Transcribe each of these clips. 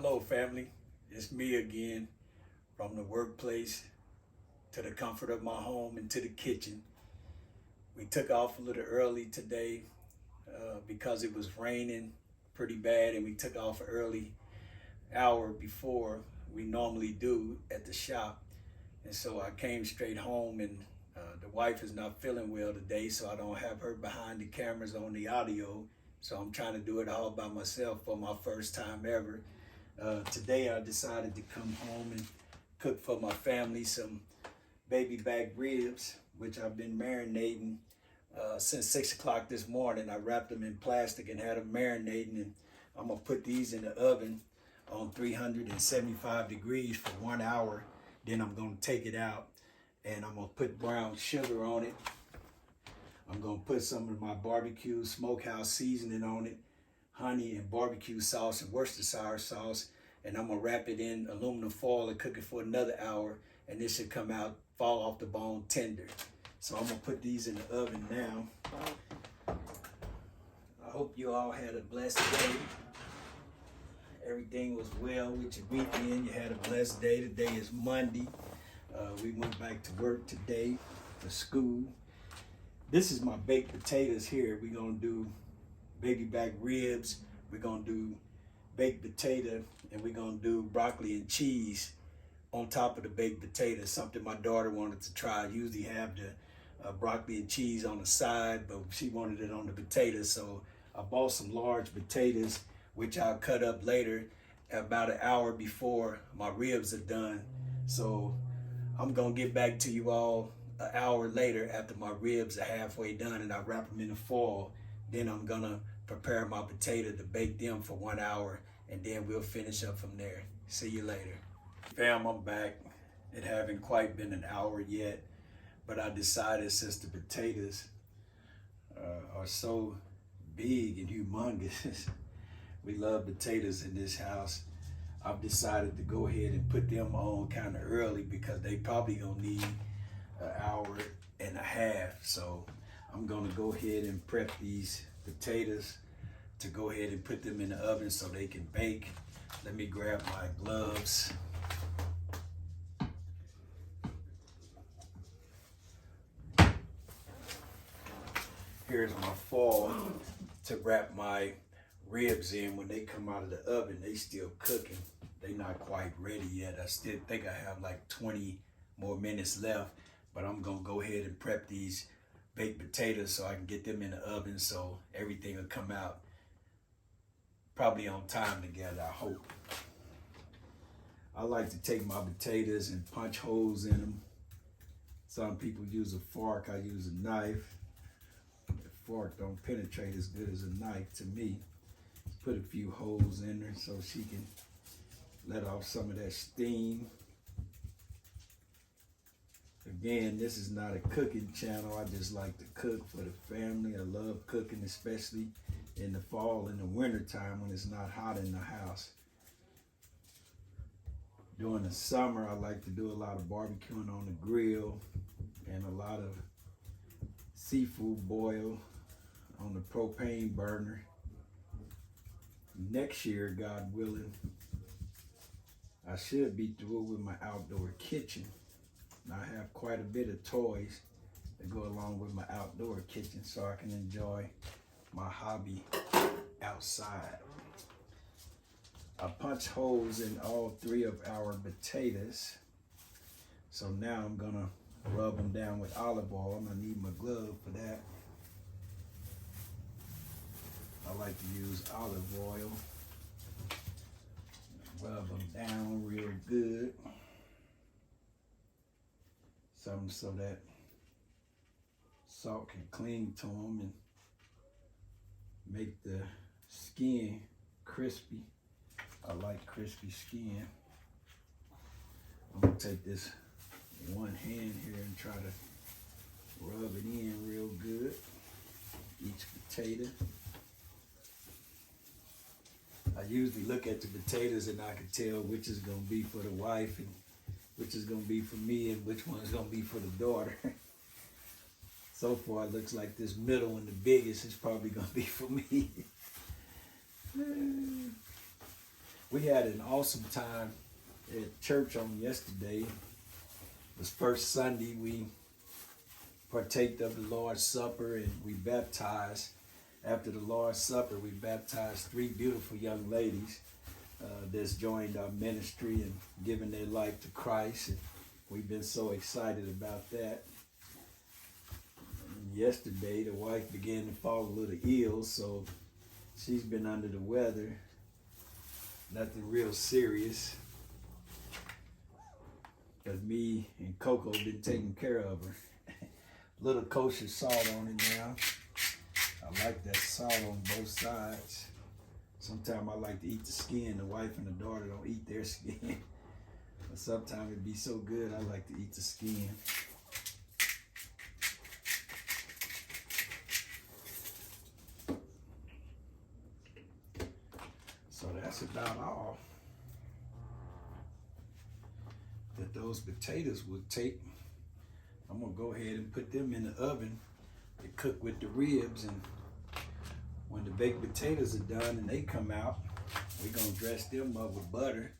Hello, family. It's me again, from the workplace to the comfort of my home and to the kitchen. We took off a little early today because it was raining pretty bad, and we took off an early hour before we normally do at the shop. And so I came straight home, and the wife is not feeling well today, so I don't have her behind the cameras on the audio. So I'm trying to do it all by myself for my first time ever. Today I decided to come home and cook for my family some baby back ribs, which I've been marinating since 6 o'clock this morning. I wrapped them in plastic and had them marinating, and I'm gonna put these in the oven on 375 degrees for 1 hour. Then I'm gonna take it out and I'm gonna put brown sugar on it. I'm gonna put some of my barbecue smokehouse seasoning on it, honey and barbecue sauce and Worcestershire sauce, and I'm gonna wrap it in aluminum foil and cook it for another hour, and this should come out, fall off the bone tender. So I'm gonna put these in the oven now. I hope you all had a blessed day. Everything was well with your weekend. You had a blessed day. Today is Monday. We went back to work today, to school. This is my baked potatoes here. We're gonna do baby back ribs, we're gonna do baked potato, and we're gonna do broccoli and cheese on top of the baked potato. Something my daughter wanted to try. I usually have the broccoli and cheese on the side, but she wanted it on the potatoes, so I bought some large potatoes, which I'll cut up later about an hour before my ribs are done. So I'm gonna get back to you all an hour later after my ribs are halfway done, and I wrap them in the foil. Then I'm gonna prepare my potato to bake them for 1 hour, and then we'll finish up from there. See you later. Fam, I'm back. It haven't quite been an hour yet, but I decided, since the potatoes are so big and humongous, we love potatoes in this house, I've decided to go ahead and put them on kind of early because they probably gonna need an hour and a half. So I'm gonna go ahead and prep these potatoes to go ahead and put them in the oven so they can bake. Let me grab my gloves. Here's my foil to wrap my ribs in. When they come out of the oven, they still cooking. They not quite ready yet. I still think I have like 20 more minutes left, but I'm gonna go ahead and prep these baked potatoes so I can get them in the oven so everything will come out probably on time together, I hope. I like to take my potatoes and punch holes in them. Some people use a fork, I use a knife. The fork don't penetrate as good as a knife to me. Just put a few holes in her so she can let off some of that steam. Again, this is not a cooking channel. I just like to cook for the family. I love cooking, especially in the fall and the winter time when it's not hot in the house. During the summer, I like to do a lot of barbecuing on the grill and a lot of seafood boil on the propane burner. Next year, God willing, I should be through with my outdoor kitchen. I have quite a bit of toys that go along with my outdoor kitchen so I can enjoy my hobby outside. I punched holes in all 3 of our potatoes. So now I'm gonna rub them down with olive oil. I'm gonna need my glove for that. I like to use olive oil. Rub them down real good. Something so that salt can cling to them and make the skin crispy. I like crispy skin. I'm gonna take this in one hand here and try to rub it in real good. Each potato. I usually look at the potatoes and I can tell which is gonna be for the wife and which is gonna be for me and which one is gonna be for the daughter. So far, it looks like this middle one, the biggest, is probably gonna be for me. We had an awesome time at church on yesterday. It was first Sunday. We partaked of the Lord's Supper and we baptized. After the Lord's Supper, we baptized 3 beautiful young ladies that's joined our ministry and given their life to Christ. And we've been so excited about that. And yesterday, the wife began to fall a little ill, so she's been under the weather. Nothing real serious. Because me and Coco been taking care of her. Little kosher salt on it now. I like that salt on both sides. Sometimes I like to eat the skin. The wife and the daughter don't eat their skin. But sometimes it be so good, I like to eat the skin. So that's about all that those potatoes would take. I'm gonna go ahead and put them in the oven to cook with the ribs, and when the baked potatoes are done and they come out, we're gonna dress them up with butter,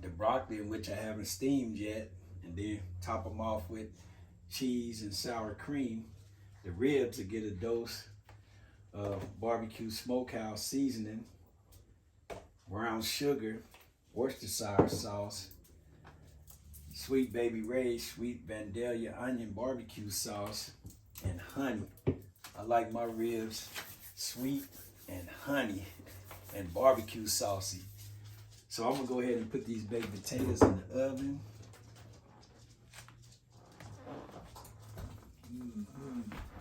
the broccoli, in which I haven't steamed yet, and then top them off with cheese and sour cream. The ribs will get a dose of barbecue smokehouse seasoning, brown sugar, Worcestershire sauce, Sweet Baby Ray's sweet Vandalia onion barbecue sauce, and honey. I like my ribs sweet and honey and barbecue saucy. So I'm gonna go ahead and put these baked potatoes in the oven.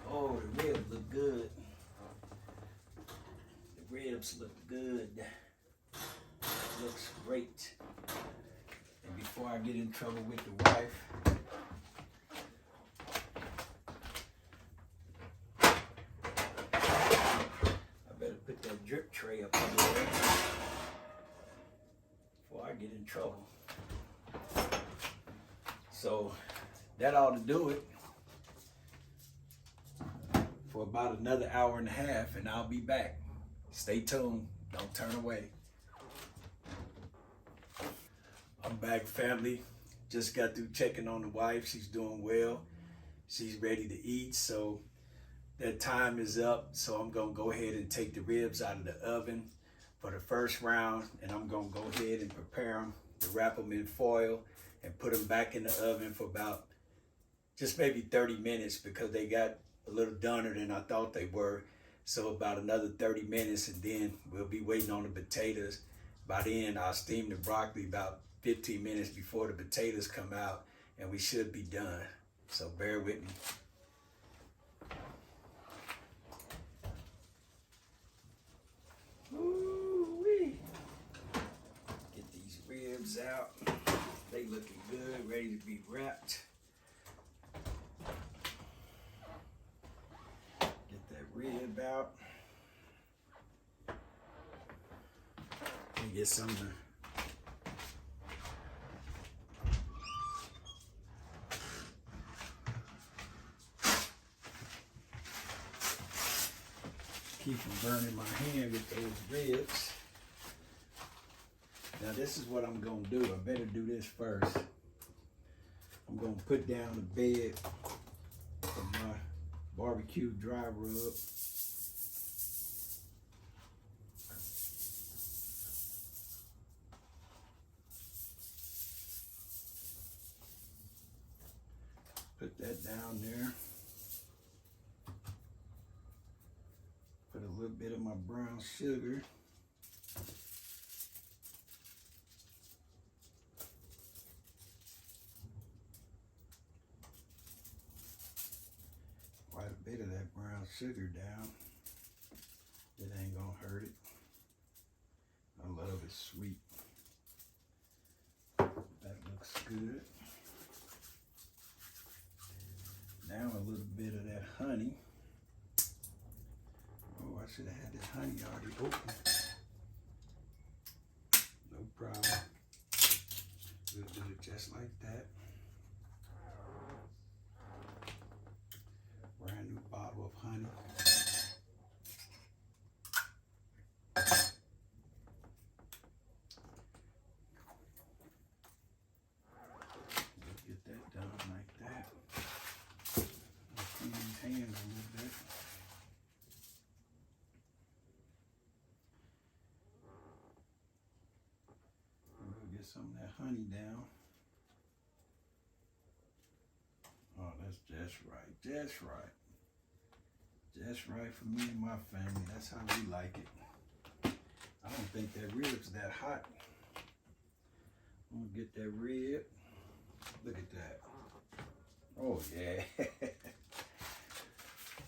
Oh, the ribs look good. The ribs look good. Looks great. And before I get in trouble with the wife, I better put that drip tray up under there before I get in trouble. So that ought to do it for about another hour and a half, and I'll be back. Stay tuned. Don't turn away. I'm back, family. Just got through checking on the wife. She's doing well. She's ready to eat, so that time is up. So I'm gonna go ahead and take the ribs out of the oven for the first round, and I'm gonna go ahead and prepare them to wrap them in foil and put them back in the oven for about just maybe 30 minutes, because they got a little doner than I thought they were. So about another 30 minutes, and then we'll be waiting on the potatoes. By then, I'll steam the broccoli about 15 minutes before the potatoes come out, and we should be done. So bear with me. Ooh-wee. Get these ribs out. They looking good, ready to be wrapped. Get that rib out. And get some of the keep from burning my hand with those ribs. Now this is what I'm gonna do. I better do this first. I'm gonna put down the bed of my barbecue dry rub. Put that down there. Put a little bit of my brown sugar. Quite a bit of that brown sugar down. It ain't gonna hurt it. I love it sweet. That looks good. Now a little bit of that honey. Oh, I should have had this honey already open. No problem. We'll do it just like that. Brand new bottle of honey. Calm that honey down. Oh, that's just right. Just right. Just right for me and my family. That's how we like it. I don't think that rib's that hot. I'm gonna get that rib. Look at that. Oh yeah.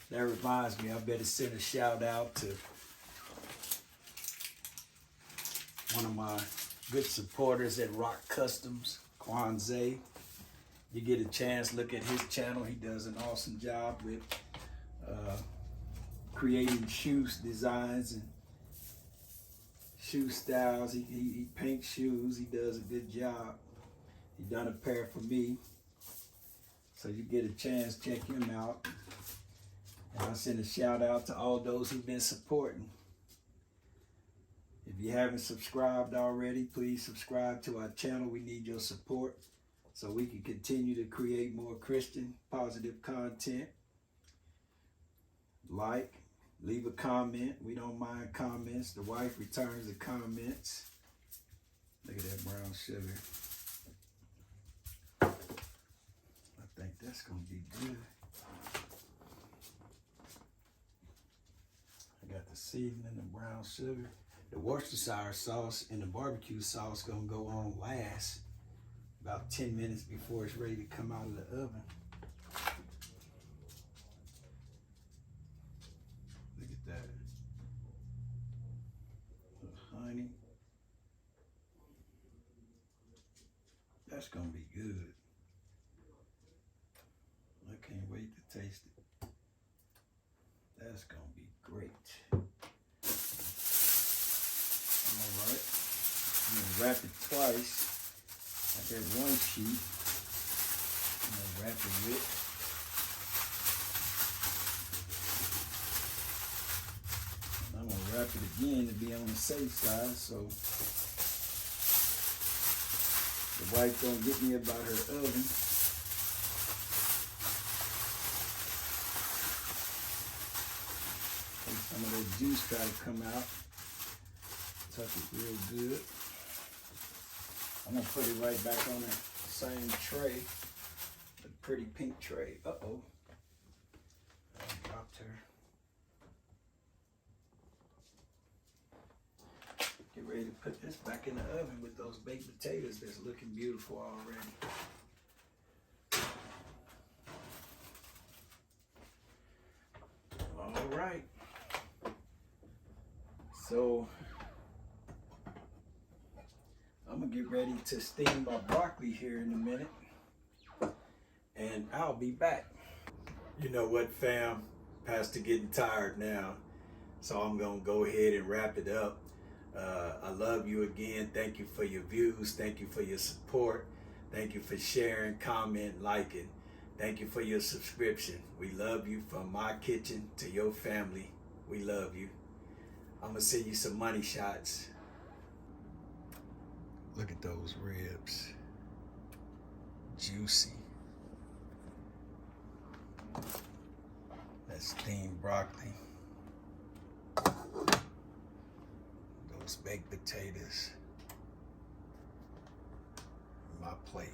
That reminds me, I better send a shout out to one of my good supporters at Rock Customs, Kwanzaa. You get a chance, look at his channel. He does an awesome job with creating shoes designs and shoe styles. He paints shoes. He does a good job. He done a pair for me. So you get a chance, check him out. And I send a shout out to all those who've been supporting. If you haven't subscribed already, please subscribe to our channel. We need your support so we can continue to create more Christian positive content. Like, leave a comment. We don't mind comments. The wife returns the comments. Look at that brown sugar. I think that's gonna be good. I got the seasoning, the brown sugar. The Worcestershire sauce and the barbecue sauce gonna go on last, about 10 minutes before it's ready to come out of the oven. Look at that. Honey. That's gonna be good. I can't wait to taste it. That's gonna be great. All right, I'm gonna wrap it twice. I got one sheet. I'm gonna wrap it with. I'm gonna wrap it again to be on the safe side, so the wife don't get me about her oven. Let some of that juice try to come out. Touch it real good. I'm gonna put it right back on the same tray, the pretty pink tray. Uh-oh. I dropped her. Get ready to put this back in the oven with those baked potatoes that's looking beautiful already. All right. So I'm gonna get ready to steam my broccoli here in a minute, and I'll be back. You know what, fam? Pastor getting tired now, so I'm gonna go ahead and wrap it up. I love you again. Thank you for your views. Thank you for your support. Thank you for sharing, comment, liking. Thank you for your subscription. We love you from my kitchen to your family. We love you. I'm gonna send you some money shots. Look at those ribs. Juicy. That steamed broccoli. Those baked potatoes. My plate.